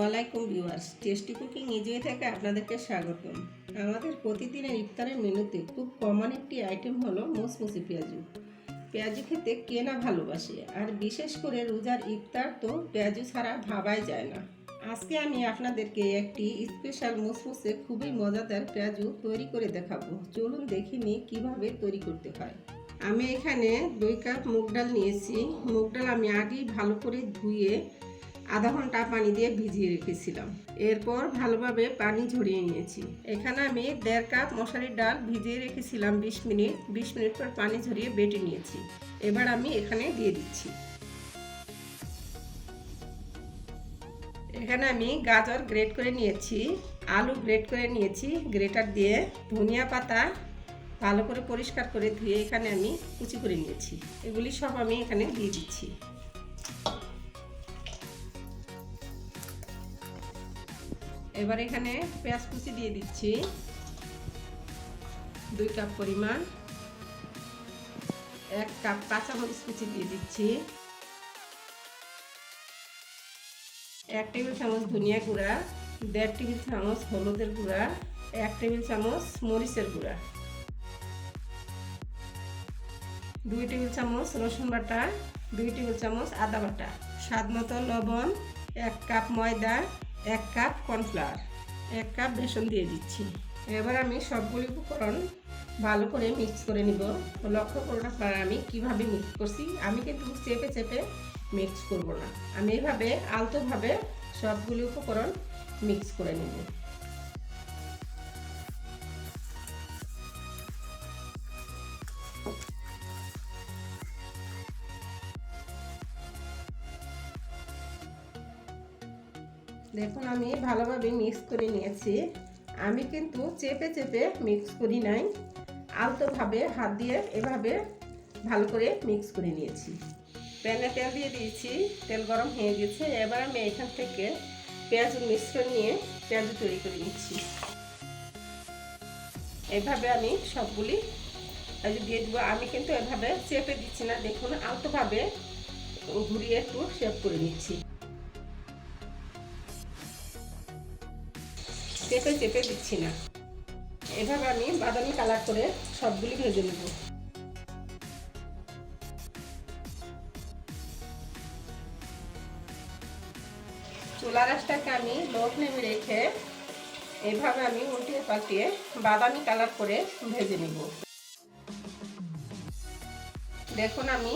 আসসালামু আলাইকুম viewers, tasty cooking easy থেকে আপনাদেরকে স্বাগতম। আমাদের প্রতিদিনের ইফতারের মেনুতে খুব কমন একটি আইটেম হলো মুসমুসি পেঁয়াজু। পেঁয়াজু খেতে কে না ভালোবাসে, আর বিশেষ করে রোজার ইফতার তো পেঁয়াজু ছাড়া ভাবাই যায় না। আজকে আমি আপনাদেরকে একটি স্পেশাল মুসমুসে খুবই মজাদার পেঁয়াজু তৈরি করে দেখাবো। চলুন দেখে নিই কীভাবে তৈরি করতে হয়। আমি এখানে 2 কাপ মুগ ডাল নিয়েছি। মুগ ডাল আমি আগেই ভালো করে ধুয়ে আধা ঘন্টা পানি দিয়ে ভিজিয়ে রেখেছিলাম। এরপর ভালোভাবে পানি ঝরিয়ে নিয়েছি। এখানে আমি 1.5 কাপ মশারির ডাল ভিজিয়ে রেখেছিলাম 20 মিনিট। 20 মিনিট পর পানি ঝরিয়ে বেটে নিয়েছি। এবার আমি এখানে দিয়ে দিচ্ছি। এখানে আমি গাজর গ্রেট করে নিয়েছি, আলু গ্রেট করে নিয়েছি গ্রেটার দিয়ে, ধনিয়া পাতা ভালো করে পরিষ্কার করে ধুয়ে এখানে আমি কুচি করে নিয়েছি। এগুলি সব আমি এখানে দিয়ে দিচ্ছি। এবার এখানে পেঁয়াজ কুচি দিয়ে দিচ্ছি 2 কাপ পরিমাণ। 1 কাপ কাঁচামরিচ কুচি দিয়ে দিচ্ছি। 1 টেবিল চামচ ধনিয়া গুঁড়া, 1.5 টেবিল চামচ হলুদের গুঁড়া, 1 টেবিল চামচ মরিচের গুঁড়া, 2 টেবিল চামচ রসুন বাটা, 2 টেবিল চামচ আদা বাটা, স্বাদ মতো লবণ, 1 কাপ ময়দা, 1 কাপ কর্নফ্লাওয়ার, 1 কাপ বেসন দিয়ে দিচ্ছি। এবার আমি সবগুলি উপকরণ ভালো করে মিক্স করে নিব। লক্ষ্য করুন আপনারা আমি কিভাবে মিক্স করছি। আমি কিন্তু চেপে চেপে মিক্স করব না, আমি এইভাবে আলতোভাবে সবগুলি উপকরণ মিক্স করে নেব। দেখুন আমি ভালোভাবে মিক্স করে নিয়েছি। আমি কিন্তু চেপে চেপে মিক্স করি নাই, আলতোভাবে হাত দিয়ে এভাবে ভালো করে মিক্স করে নিয়েছি। প্যানে তেল দিয়ে দিয়েছি, তেল গরম হয়ে গেছে। এবার আমি এখান থেকে পেঁয়াজের মিশ্রণ নিয়ে পেঁয়াজ তৈরি করে নিচ্ছি। এভাবে আমি সবগুলি দিয়ে দেবো। আমি কিন্তু এভাবে চেপে দিচ্ছি না, দেখুন আলতোভাবে ঘুরিয়ে একটু শেপ করে নিচ্ছি। চেপে চেপে দিচ্ছি না, এভাবে আমি বাদামি কালার করে সবগুলি ভেজে নেব। চুলার আঁচটাকে আমি লো ফ্লেমে রেখে এভাবে আমি উল্টিয়ে পাল্টিয়ে বাদামি কালার করে ভেজে নেব। দেখুন আমি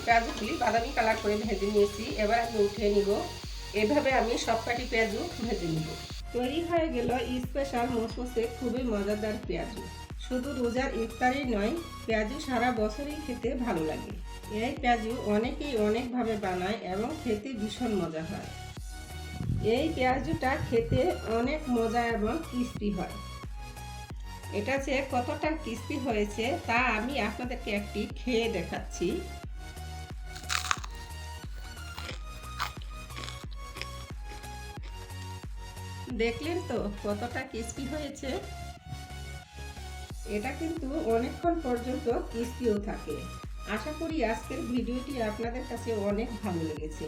পেঁয়াজগুলি বাদামি কালার করে ভেজে নিয়েছি। এবার আমি উঠিয়ে নিব। এভাবে আমি সবকটি পেঁয়াজু ভেজে নিব। তৈরি হয়ে গেল স্পেশাল মুসমুসে খুবই মজাদার পেঁয়াজু। শুধু রোজার ইফতারই নয়, পেঁয়াজু সারা বছরই খেতে ভালো লাগে। এই পেঁয়াজু অনেকেই অনেকভাবে বানায় এবং খেতে ভীষণ মজা হয়। এই পেঁয়াজুটা খেতে অনেক মজা এবং ক্রিস্পি হয়। এটা যে কতটা ক্রিস্পি হয়েছে তা আমি আপনাদেরকে একটি খেয়ে দেখাচ্ছি। দেখলেন তো কতটা ক্রিস্পি হয়েছে। এটা কিন্তু অনেকক্ষণ পর্যন্ত ক্রিস্পিও থাকে। আশা করি আজকের ভিডিওটি আপনাদের কাছে অনেক ভালো লেগেছে।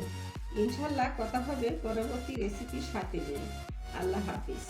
ইনশাল্লাহ কথা হবে পরবর্তী রেসিপির সাথে। আল্লাহ হাফিজ।